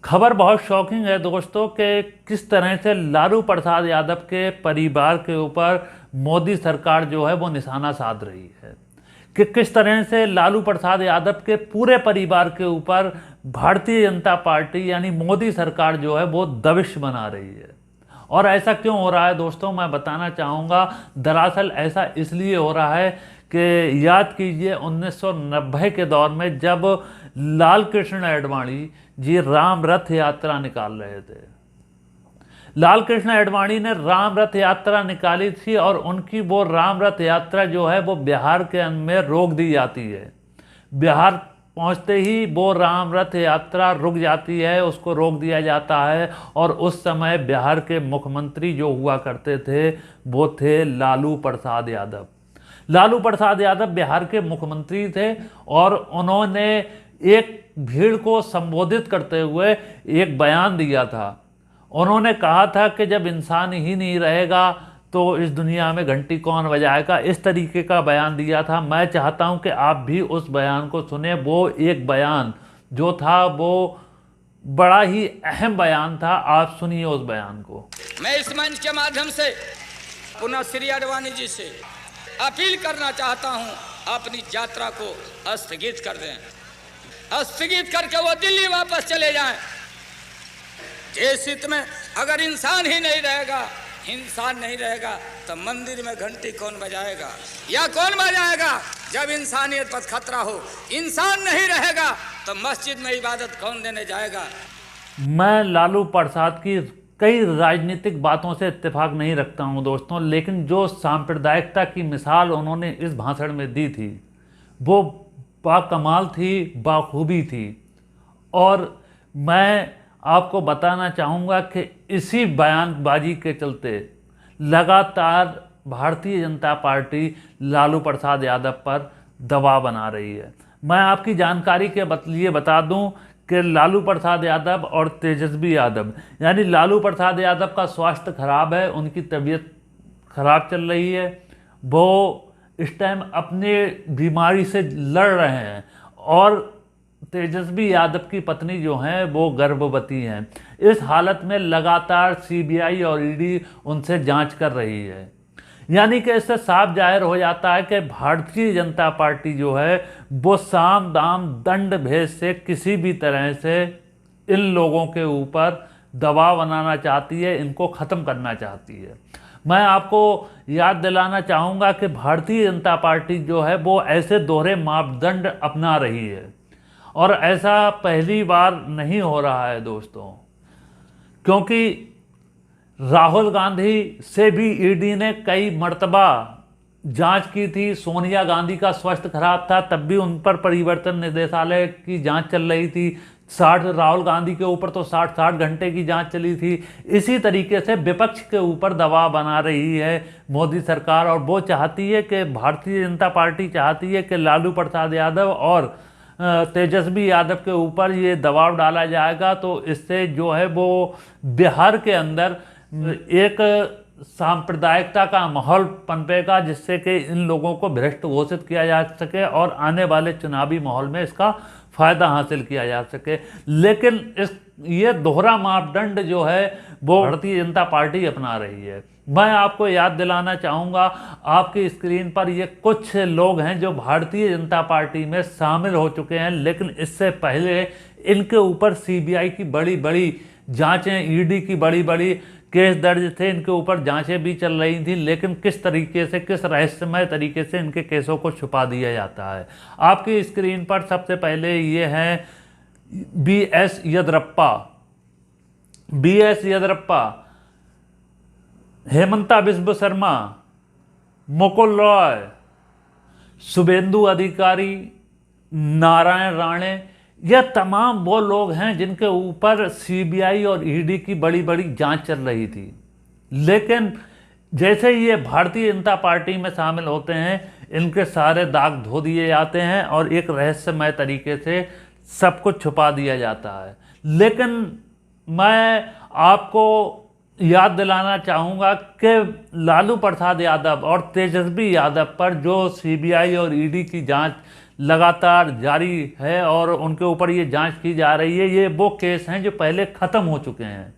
खबर बहुत शॉकिंग है दोस्तों कि किस तरह से लालू प्रसाद यादव के परिवार के ऊपर मोदी सरकार जो है वो निशाना साध रही है, कि किस तरह से लालू प्रसाद यादव के पूरे परिवार के ऊपर भारतीय जनता पार्टी यानी मोदी सरकार जो है वो दबिश बना रही है। और ऐसा क्यों हो रहा है दोस्तों, मैं बताना चाहूँगा। दरअसल ऐसा इसलिए हो रहा है कि याद कीजिए 1990 के दौर में जब लाल कृष्ण आडवाणी जी राम रथ यात्रा निकाल रहे थे। लाल कृष्ण आडवाणी ने राम रथ यात्रा निकाली थी और उनकी वो राम रथ यात्रा जो है वो बिहार के में रोक दी जाती है। बिहार पहुंचते ही वो राम रथ यात्रा रुक जाती है, उसको रोक दिया जाता है। और उस समय बिहार के मुख्यमंत्री जो हुआ करते थे वो थे लालू प्रसाद यादव। लालू प्रसाद यादव बिहार के मुख्यमंत्री थे और उन्होंने एक भीड़ को संबोधित करते हुए एक बयान दिया था। उन्होंने कहा था कि जब इंसान ही नहीं रहेगा तो इस दुनिया में घंटी कौन बजाएगा, इस तरीके का बयान दिया था। मैं चाहता हूं कि आप भी उस बयान को सुने। वो एक बयान जो था वो बड़ा ही अहम बयान था। आप सुनिए उस बयान को। मैं इस मंच के माध्यम से पुनः श्री आडवाणी जी से अपील करना चाहता हूं, अपनी यात्रा को स्थगित कर दें, स्थगित करके वो दिल्ली वापस चले जाएं। जिस हित में अगर इंसान ही नहीं रहेगा, इंसान नहीं रहेगा तो मंदिर में घंटी कौन बजाएगा या कौन बजाएगा? जब इंसानियत पर खतरा हो, इंसान नहीं रहेगा तो मस्जिद में इबादत कौन देने जाएगा? मैं लालू प्रसाद की कई राजनीतिक बातों से इत्तेफाक नहीं रखता हूं दोस्तों, लेकिन जो सांप्रदायिकता की मिसाल उन्होंने इस भाषण में दी थी वो बाकमाल थी, बाखूबी थी। और मैं आपको बताना चाहूँगा कि इसी बयानबाजी के चलते लगातार भारतीय जनता पार्टी लालू प्रसाद यादव पर दबाव बना रही है। मैं आपकी जानकारी के लिए बता दूं कि लालू प्रसाद यादव और तेजस्वी यादव यानी लालू प्रसाद यादव का स्वास्थ्य खराब है, उनकी तबीयत खराब चल रही है। वो इस टाइम अपने बीमारी से लड़ रहे हैं और तेजस्वी यादव की पत्नी जो हैं वो गर्भवती हैं। इस हालत में लगातार सीबीआई और ईडी उनसे जांच कर रही है। यानी कि इससे साफ जाहिर हो जाता है कि भारतीय जनता पार्टी जो है वो साम दाम दंड भेद से किसी भी तरह से इन लोगों के ऊपर दबाव बनाना चाहती है, इनको ख़त्म करना चाहती है। मैं आपको याद दिलाना चाहूँगा कि भारतीय जनता पार्टी जो है वो ऐसे दोहरे मापदंड अपना रही है और ऐसा पहली बार नहीं हो रहा है दोस्तों, क्योंकि राहुल गांधी से भी ईडी ने कई मर्तबा जांच की थी। सोनिया गांधी का स्वास्थ्य खराब था, तब भी उन पर परिवर्तन निदेशालय की जांच चल रही थी। राहुल गांधी के ऊपर तो 60 घंटे की जांच चली थी। इसी तरीके से विपक्ष के ऊपर दबाव बना रही है मोदी सरकार और वो चाहती है कि भारतीय जनता पार्टी चाहती है कि लालू प्रसाद यादव और तेजस्वी यादव के ऊपर ये दबाव डाला जाएगा तो इससे जो है वो बिहार के अंदर एक सांप्रदायिकता का माहौल पनपेगा, जिससे कि इन लोगों को भ्रष्ट घोषित किया जा सके और आने वाले चुनावी माहौल में इसका फायदा हासिल किया जा सके। लेकिन ये दोहरा मापदंड जो है वो भारतीय जनता पार्टी अपना रही है। मैं आपको याद दिलाना चाहूँगा, आपकी स्क्रीन पर ये कुछ लोग हैं जो भारतीय जनता पार्टी में शामिल हो चुके हैं, लेकिन इससे पहले इनके ऊपर सीबीआई की बड़ी बड़ी जांचें, ईडी की बड़ी बड़ी केस दर्ज थे, इनके ऊपर जांचें भी चल रही थी। लेकिन किस तरीके से, किस रहस्यमय तरीके से इनके केसों को छुपा दिया जाता है। आपकी स्क्रीन पर सबसे पहले ये हैं बीएस येदियुरप्पा, हेमंता बिस्व शर्मा, मुकुल रॉय, शुभेंदु अधिकारी, नारायण राणे। यह तमाम वो लोग हैं जिनके ऊपर सीबीआई और ईडी की बड़ी बड़ी जांच चल रही थी। लेकिन जैसे ही ये भारतीय जनता पार्टी में शामिल होते हैं, इनके सारे दाग धो दिए जाते हैं और एक रहस्यमय तरीके से सब कुछ छुपा दिया जाता है। लेकिन मैं आपको याद दिलाना चाहूँगा कि लालू प्रसाद यादव और तेजस्वी यादव पर जो सीबीआई और ईडी की जांच लगातार जारी है और उनके ऊपर ये जांच की जा रही है। ये वो केस हैं जो पहले ख़त्म हो चुके हैं,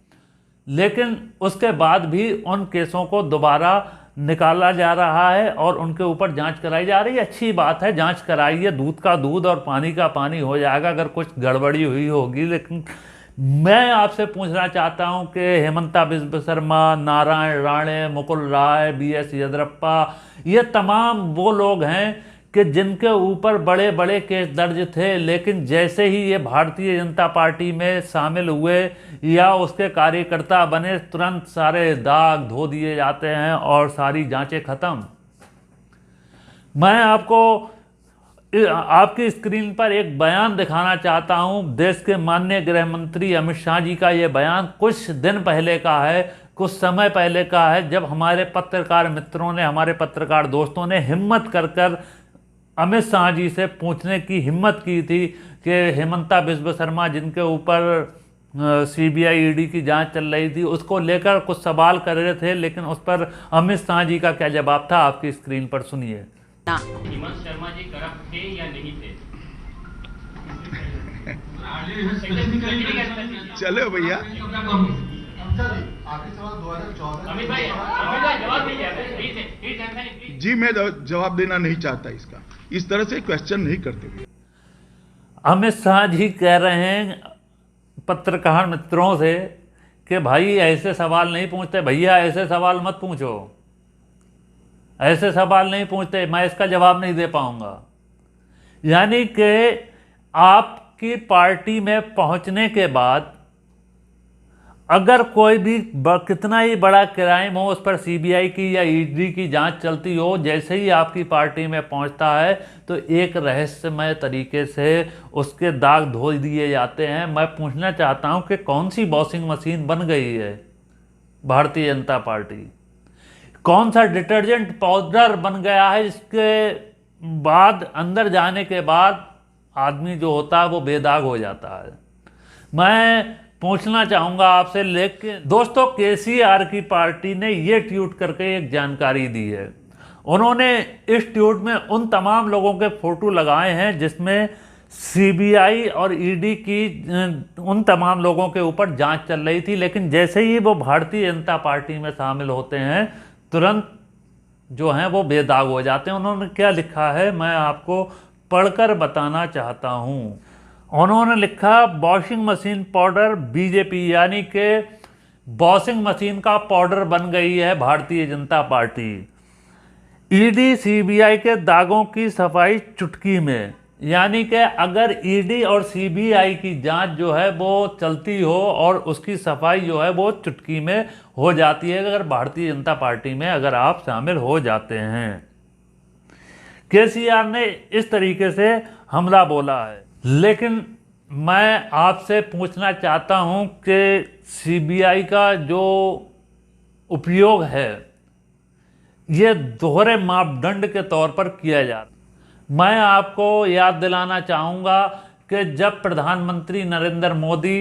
लेकिन उसके बाद भी उन केसों को दोबारा निकाला जा रहा है और उनके ऊपर जांच कराई जा रही है। अच्छी बात है, जांच कराइए, दूध का दूध और पानी का पानी हो जाएगा अगर कुछ गड़बड़ी हुई होगी। लेकिन मैं आपसे पूछना चाहता हूं कि हेमंता बिस्व शर्मा, नारायण राणे, मुकुल राय, BS येदियुरप्पा, ये तमाम वो लोग हैं कि जिनके ऊपर बड़े बड़े केस दर्ज थे, लेकिन जैसे ही ये भारतीय जनता पार्टी में शामिल हुए या उसके कार्यकर्ता बने, तुरंत सारे दाग धो दिए जाते हैं और सारी जांचें खत्म। मैं आपको आपकी स्क्रीन पर एक बयान दिखाना चाहता हूं। देश के माननीय गृह मंत्री अमित शाह जी का ये बयान कुछ दिन पहले का है, कुछ समय पहले का है, जब हमारे पत्रकार मित्रों ने, हमारे पत्रकार दोस्तों ने हिम्मत कर अमित शाह जी से पूछने की हिम्मत की थी कि हेमंता बिस्व शर्मा, जिनके ऊपर CBI ED की जांच चल रही थी, उसको लेकर कुछ सवाल कर रहे थे, लेकिन उस पर अमित शाह जी का क्या जवाब था, आपकी स्क्रीन पर सुनिए। हेमंत शर्मा जी करप्ट थे या नहीं थे? चलो भैया, अमित भाई जवाब दीजिए। जी मैं जवाब देना नहीं चाहता इसका, इस तरह से क्वेश्चन नहीं करते भैया। अमित शाह जी कह रहे हैं पत्रकार मित्रों से कि भाई ऐसे सवाल नहीं पूछते, भैया ऐसे सवाल मत पूछो, ऐसे सवाल नहीं पूछते, मैं इसका जवाब नहीं दे पाऊंगा। यानी कि आपकी पार्टी में पहुंचने के बाद अगर कोई भी कितना ही बड़ा क्राइम हो, उस पर CBI की या ED की जांच चलती हो, जैसे ही आपकी पार्टी में पहुंचता है तो एक रहस्यमय तरीके से उसके दाग धो दिए जाते हैं। मैं पूछना चाहता हूं कि कौन सी वॉशिंग मशीन बन गई है भारतीय जनता पार्टी? कौन सा डिटर्जेंट पाउडर बन गया है जिसके बाद अंदर जाने के बाद आदमी जो होता है वो बेदाग हो जाता है? मैं पूछना चाहूँगा आपसे। लेकिन दोस्तों, KCR की पार्टी ने ये ट्वीट करके एक जानकारी दी है। उन्होंने इस ट्वीट में उन तमाम लोगों के फोटो लगाए हैं जिसमें CBI और ED की उन तमाम लोगों के ऊपर जांच चल रही थी, लेकिन जैसे ही वो भारतीय जनता पार्टी में शामिल होते हैं तुरंत जो हैं वो बेदाग हो जाते हैं। उन्होंने क्या लिखा है मैं आपको पढ़कर बताना चाहता हूँ। उन्होंने लिखा, वॉशिंग मशीन पाउडर BJP, यानी कि वॉशिंग मशीन का पाउडर बन गई है Bharatiya Janata party. ED CBI के दागों की सफाई चुटकी में, यानी कि अगर ED और CBI की जांच जो है वो चलती हो और उसकी सफाई जो है वो चुटकी में हो जाती है अगर भारतीय जनता पार्टी में अगर आप शामिल हो जाते हैं। KCR ने इस तरीके से हमला बोला है। लेकिन मैं आपसे पूछना चाहता हूं कि CBI का जो उपयोग है ये दोहरे मापदंड के तौर पर किया जाता है। मैं आपको याद दिलाना चाहूँगा कि जब प्रधानमंत्री नरेंद्र मोदी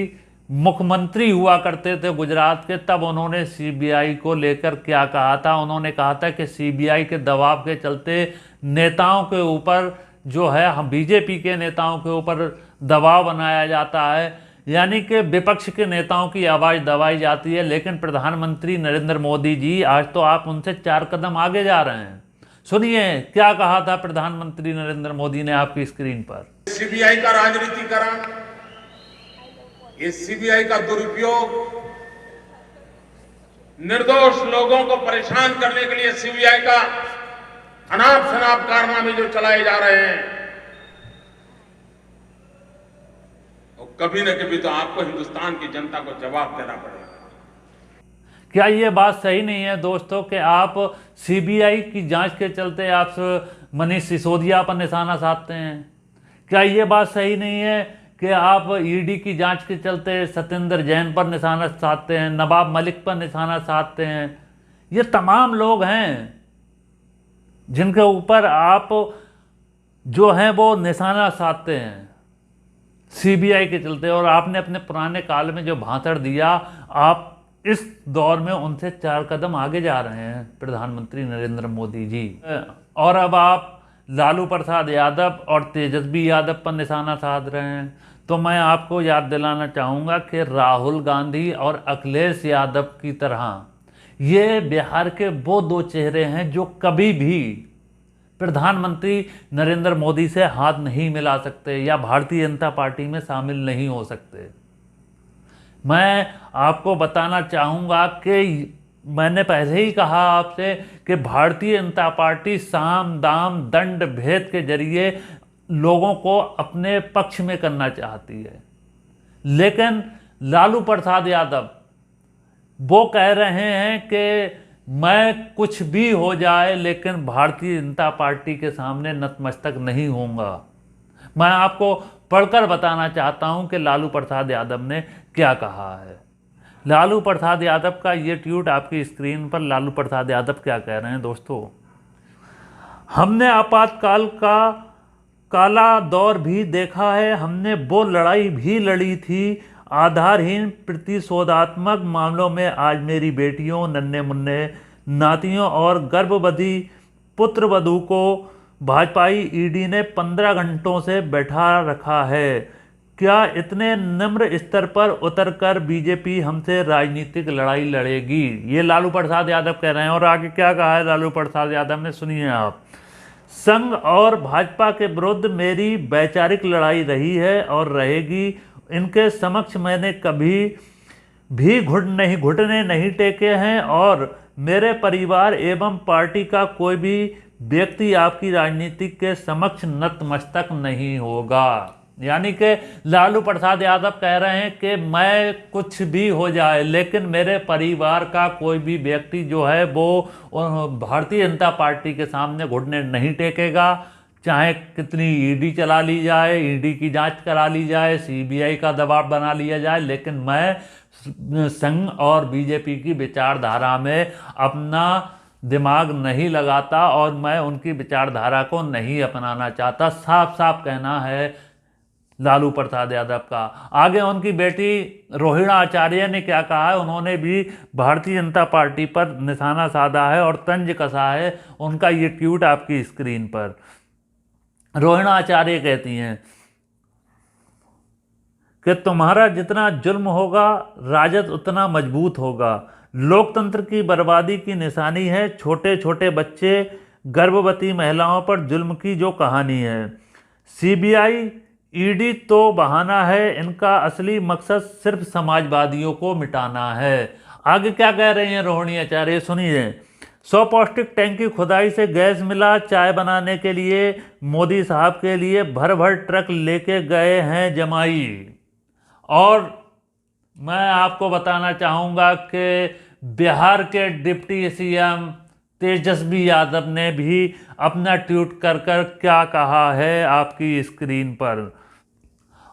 मुख्यमंत्री हुआ करते थे गुजरात के, तब उन्होंने CBI को लेकर क्या कहा था? उन्होंने कहा था कि CBI के दबाव के चलते नेताओं के ऊपर जो है, हम BJP के नेताओं के ऊपर दबाव बनाया जाता है, यानी कि विपक्ष के नेताओं की आवाज़ दबाई जाती है। लेकिन प्रधानमंत्री नरेंद्र मोदी जी, आज तो आप उनसे 4 कदम आगे जा रहे हैं। सुनिए क्या कहा था प्रधानमंत्री नरेंद्र मोदी ने आपकी स्क्रीन पर। CBI का राजनीतिकरण, ये CBI का दुरुपयोग, निर्दोष लोगों को परेशान करने के लिए CBI का अनाप शनाप कारनामे जो चलाए जा रहे हैं, और कभी न कभी तो आपको हिंदुस्तान की जनता को जवाब देना पड़ेगा। क्या ये बात सही नहीं है दोस्तों कि आप CBI की जांच के चलते आप मनीष सिसोदिया पर निशाना साधते हैं? क्या ये बात सही नहीं है कि आप ED की जांच के चलते सत्येंद्र जैन पर निशाना साधते हैं, नवाब मलिक पर निशाना साधते हैं? ये तमाम लोग हैं जिनके ऊपर आप जो हैं वो निशाना साधते हैं CBI के चलते, और आपने अपने पुराने काल में जो भाषण दिया, आप इस दौर में उनसे 4 कदम आगे जा रहे हैं प्रधानमंत्री नरेंद्र मोदी जी। और अब आप लालू प्रसाद यादव और तेजस्वी यादव पर निशाना साध रहे हैं, तो मैं आपको याद दिलाना चाहूँगा कि राहुल गांधी और अखिलेश यादव की तरह ये बिहार के वो दो चेहरे हैं जो कभी भी प्रधानमंत्री नरेंद्र मोदी से हाथ नहीं मिला सकते या भारतीय जनता पार्टी में शामिल नहीं हो सकते। मैं आपको बताना चाहूँगा कि मैंने पहले ही कहा आपसे कि भारतीय जनता पार्टी साम दाम दंड भेद के जरिए लोगों को अपने पक्ष में करना चाहती है, लेकिन लालू प्रसाद यादव वो कह रहे हैं कि मैं कुछ भी हो जाए लेकिन भारतीय जनता पार्टी के सामने नतमस्तक नहीं होऊंगा। मैं आपको पढ़कर बताना चाहता हूं कि लालू प्रसाद यादव ने क्या कहा है। लालू प्रसाद यादव का ये ट्वीट आपकी स्क्रीन पर, लालू प्रसाद यादव क्या कह रहे हैं दोस्तों। हमने आपातकाल का काला दौर भी देखा है, हमने वो लड़ाई भी लड़ी थी आधारहीन प्रतिशोधात्मक मामलों में। आज मेरी बेटियों, नन्हे मुन्ने नातियों और गर्भवती पुत्रवधू को भाजपाई ईडी ने 15 घंटों से बैठा रखा है। क्या इतने निम्र स्तर पर उतरकर बीजेपी हमसे राजनीतिक लड़ाई लड़ेगी? ये लालू प्रसाद यादव कह रहे हैं। और आगे क्या कहा है लालू प्रसाद यादव ने, सुनिए आप। संघ और भाजपा के विरुद्ध मेरी वैचारिक लड़ाई रही है और रहेगी। इनके समक्ष मैंने कभी भी घुटने नहीं टेके हैं और मेरे परिवार एवं पार्टी का कोई भी व्यक्ति आपकी राजनीति के समक्ष नतमस्तक नहीं होगा। यानी कि लालू प्रसाद यादव कह रहे हैं कि मैं कुछ भी हो जाए लेकिन मेरे परिवार का कोई भी व्यक्ति जो है वो भारतीय जनता पार्टी के सामने घुटने नहीं टेकेगा, चाहे कितनी ईडी चला ली जाए, ईडी की जांच करा ली जाए, सीबीआई का दबाव बना लिया जाए, लेकिन मैं संघ और बीजेपी की विचारधारा में अपना दिमाग नहीं लगाता और मैं उनकी विचारधारा को नहीं अपनाना चाहता। साफ साफ कहना है लालू प्रसाद यादव का। आगे उनकी बेटी रोहिणा आचार्य ने क्या कहा है, उन्होंने भी भारतीय जनता पार्टी पर निशाना साधा है और तंज कसा है। उनका ये ट्वीट आपकी स्क्रीन पर। रोहिणा आचार्य कहती हैं कि तुम्हारा जितना जुल्म होगा राजद उतना मजबूत होगा। लोकतंत्र की बर्बादी की निशानी है छोटे छोटे बच्चे, गर्भवती महिलाओं पर जुल्म की जो कहानी है। सीबीआई ईडी तो बहाना है, इनका असली मकसद सिर्फ समाजवादियों को मिटाना है। आगे क्या कह रहे हैं रोहिणी आचार्य, सुनिए। 100 पौष्टिक टैंक की खुदाई से गैस मिला, चाय बनाने के लिए मोदी साहब के लिए भर भर ट्रक लेके गए हैं जमाई। और मैं आपको बताना चाहूँगा कि बिहार के डिप्टी सीएम तेजस्वी यादव ने भी अपना ट्वीट कर क्या कहा है आपकी स्क्रीन पर।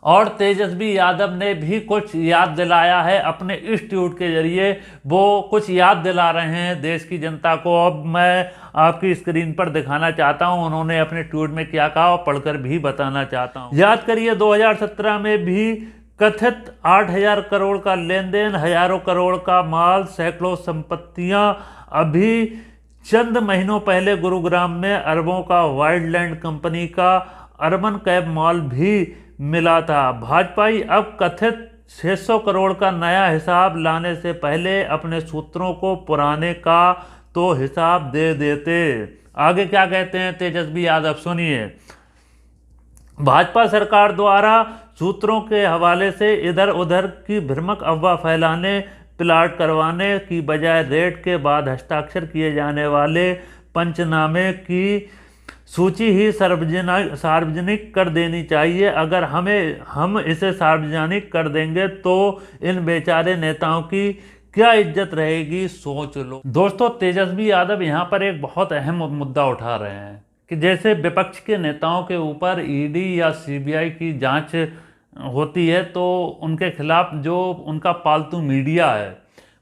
और तेजस्वी यादव ने भी कुछ याद दिलाया है अपने इस ट्वीट के जरिए, वो कुछ याद दिला रहे हैं देश की जनता को। अब मैं आपकी स्क्रीन पर दिखाना चाहता हूं उन्होंने अपने ट्वीट में क्या कहा और पढ़कर भी बताना चाहता हूं। याद करिए 2017 में भी कथित 8,000 करोड़ का लेन देन, हजारों करोड़ का माल, सैकड़ों संपत्तियां। अभी चंद महीनों पहले गुरुग्राम में अरबों का वाइल्डलैंड कंपनी का अर्बन कैब मॉल भी मिला था। भाजपाई अब कथित 600 करोड़ का नया हिसाब लाने से पहले अपने सूत्रों को पुराने का तो हिसाब दे देते। आगे क्या कहते हैं तेजस्वी यादव, सुनिए। भाजपा सरकार द्वारा सूत्रों के हवाले से इधर उधर की भ्रामक अफवाह फैलाने, प्लाट करवाने की बजाय रेड के बाद हस्ताक्षर किए जाने वाले पंचनामे की सूची ही सार्वजनिक कर देनी चाहिए। अगर हम इसे सार्वजनिक कर देंगे तो इन बेचारे नेताओं की क्या इज्जत रहेगी, सोच लो। दोस्तों, तेजस्वी यादव यहाँ पर एक बहुत अहम मुद्दा उठा रहे हैं कि जैसे विपक्ष के नेताओं के ऊपर ईडी या सीबीआई की जांच होती है तो उनके खिलाफ जो उनका पालतू मीडिया है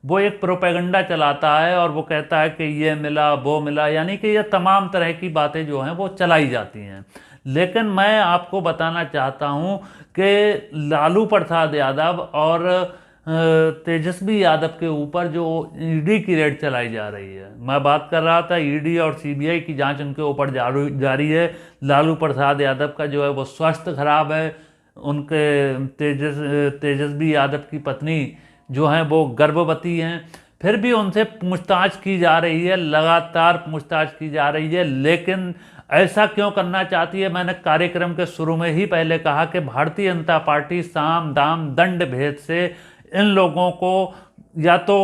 वो एक प्रोपेगेंडा चलाता है और वो कहता है कि ये मिला वो मिला, यानी कि ये तमाम तरह की बातें जो हैं वो चलाई जाती हैं। लेकिन मैं आपको बताना चाहता हूँ कि लालू प्रसाद यादव और तेजस्वी यादव के ऊपर जो ईडी की रेड चलाई जा रही है। मैं बात कर रहा था ईडी और सीबीआई की जांच उनके ऊपर जारी है। लालू प्रसाद यादव का जो है वो स्वास्थ्य खराब है, उनके तेजस्वी यादव की पत्नी जो हैं वो गर्भवती हैं, फिर भी उनसे पूछताछ की जा रही है, लगातार पूछताछ की जा रही है। लेकिन ऐसा क्यों करना चाहती है? मैंने कार्यक्रम के शुरू में ही पहले कहा कि भारतीय जनता पार्टी साम दाम दंड भेद से इन लोगों को या तो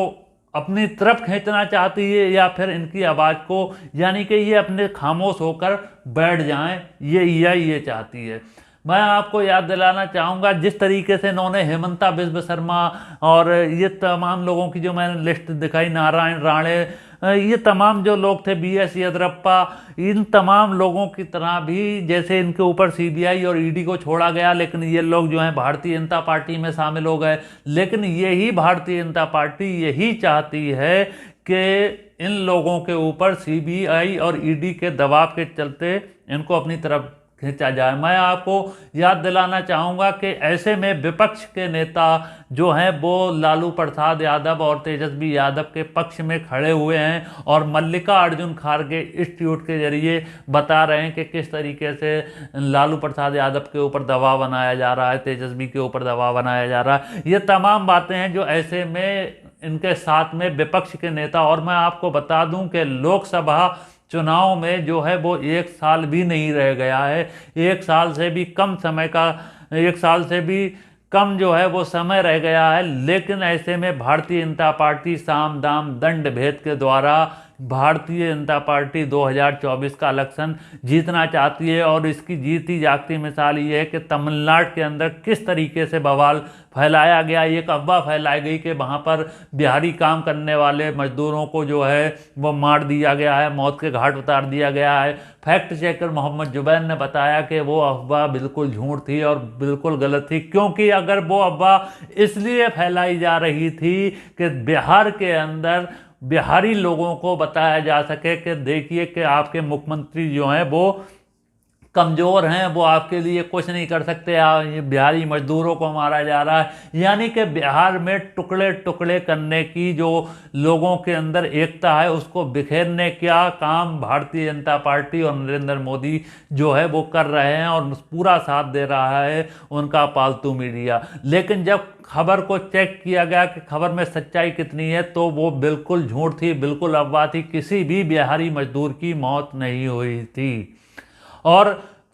अपनी तरफ खींचना चाहती है या फिर इनकी आवाज़ को, यानी कि ये अपने खामोश होकर बैठ जाएं, ये चाहती है। मैं आपको याद दिलाना चाहूँगा जिस तरीके से इन्होंने हेमंता बिस्व शर्मा और ये तमाम लोगों की जो मैंने लिस्ट दिखाई, नारायण राणे, ये तमाम जो लोग थे, BS येदियुरप्पा, इन तमाम लोगों की तरह भी जैसे इनके ऊपर सीबीआई और ईडी को छोड़ा गया, लेकिन ये लोग जो हैं भारतीय जनता पार्टी में शामिल हो गए। लेकिन यही भारतीय जनता पार्टी यही चाहती है कि इन लोगों के ऊपर सीबीआई और ईडी के दबाव के चलते इनको अपनी तरफ खींचा जाए। मैं आपको याद दिलाना चाहूँगा कि ऐसे में विपक्ष के नेता जो हैं वो लालू प्रसाद यादव और तेजस्वी यादव के पक्ष में खड़े हुए हैं और मल्लिकार्जुन खड़गे इंस्टीट्यूट के जरिए बता रहे हैं कि किस तरीके से लालू प्रसाद यादव के ऊपर दबाव बनाया जा रहा है, तेजस्वी के ऊपर दबाव बनाया जा रहा है। ये तमाम बातें हैं जो ऐसे में इनके साथ में विपक्ष के नेता, और मैं आपको बता दूं कि लोकसभा चुनाव में जो है वो 1 साल भी नहीं रह गया है, 1 साल से भी कम समय का, 1 साल से भी कम जो है वो समय रह गया है। लेकिन ऐसे में भारतीय जनता पार्टी साम दाम दंड भेद के द्वारा भारतीय जनता पार्टी 2024 का इलेक्शन जीतना चाहती है। और इसकी जीती जागती मिसाल ये है कि तमिलनाडु के अंदर किस तरीके से बवाल फैलाया गया। एक अफवाह फैलाई गई कि वहाँ पर बिहारी काम करने वाले मजदूरों को जो है वो मार दिया गया है, मौत के घाट उतार दिया गया है। फैक्ट चेकर मोहम्मद जुबैर ने बताया कि वो अफवाह बिल्कुल झूठ थी और बिल्कुल गलत थी, क्योंकि अगर वो अफवाह इसलिए फैलाई जा रही थी कि बिहार के अंदर बिहारी लोगों को बताया जा सके कि देखिए कि आपके मुख्यमंत्री जो हैं वो कमज़ोर हैं, वो आपके लिए कुछ नहीं कर सकते, ये बिहारी मजदूरों को मारा जा रहा है। यानी कि बिहार में टुकड़े टुकड़े करने की जो लोगों के अंदर एकता है उसको बिखेरने का काम भारतीय जनता पार्टी और नरेंद्र मोदी जो है वो कर रहे हैं और पूरा साथ दे रहा है उनका पालतू मीडिया। लेकिन जब खबर को चेक किया गया कि खबर में सच्चाई कितनी है तो वो बिल्कुल झूठ थी, बिल्कुल अफवाह थी। किसी भी बिहारी मजदूर की मौत नहीं हुई थी। और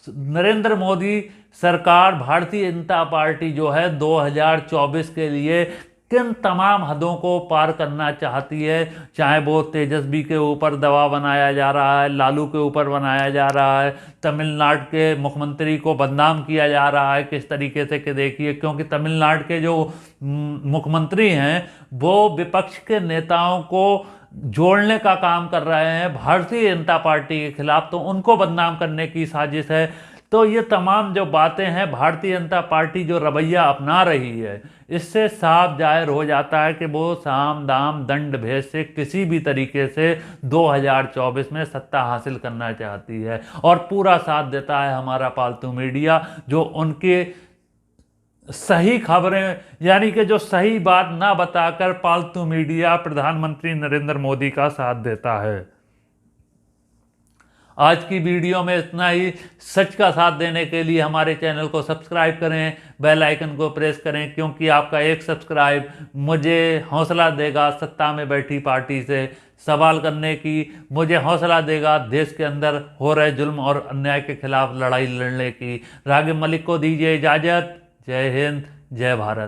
नरेंद्र मोदी सरकार, भारतीय जनता पार्टी जो है 2024 के लिए किन तमाम हदों को पार करना चाहती है, चाहे वो तेजस्वी के ऊपर दबाव बनाया जा रहा है, लालू के ऊपर बनाया जा रहा है, तमिलनाडु के मुख्यमंत्री को बदनाम किया जा रहा है किस तरीके से कि देखिए, क्योंकि तमिलनाडु के जो मुख्यमंत्री हैं वो विपक्ष के नेताओं को जोड़ने का काम कर रहे हैं भारतीय जनता पार्टी के खिलाफ, तो उनको बदनाम करने की साजिश है। तो ये तमाम जो बातें हैं, भारतीय जनता पार्टी जो रवैया अपना रही है, इससे साफ जाहिर हो जाता है कि वो साम दाम दंड भेद से किसी भी तरीके से 2024 में सत्ता हासिल करना चाहती है। और पूरा साथ देता है हमारा पालतू मीडिया, जो उनके सही खबरें, यानी कि जो सही बात ना बताकर पालतू मीडिया प्रधानमंत्री नरेंद्र मोदी का साथ देता है। आज की वीडियो में इतना ही। सच का साथ देने के लिए हमारे चैनल को सब्सक्राइब करें, बेल आइकन को प्रेस करें, क्योंकि आपका एक सब्सक्राइब मुझे हौसला देगा सत्ता में बैठी पार्टी से सवाल करने की, मुझे हौसला देगा देश के अंदर हो रहे जुल्म और अन्याय के खिलाफ लड़ाई लड़ने की। रागिब मलिक को दीजिए इजाज़त। जय हिंद, जय भारत।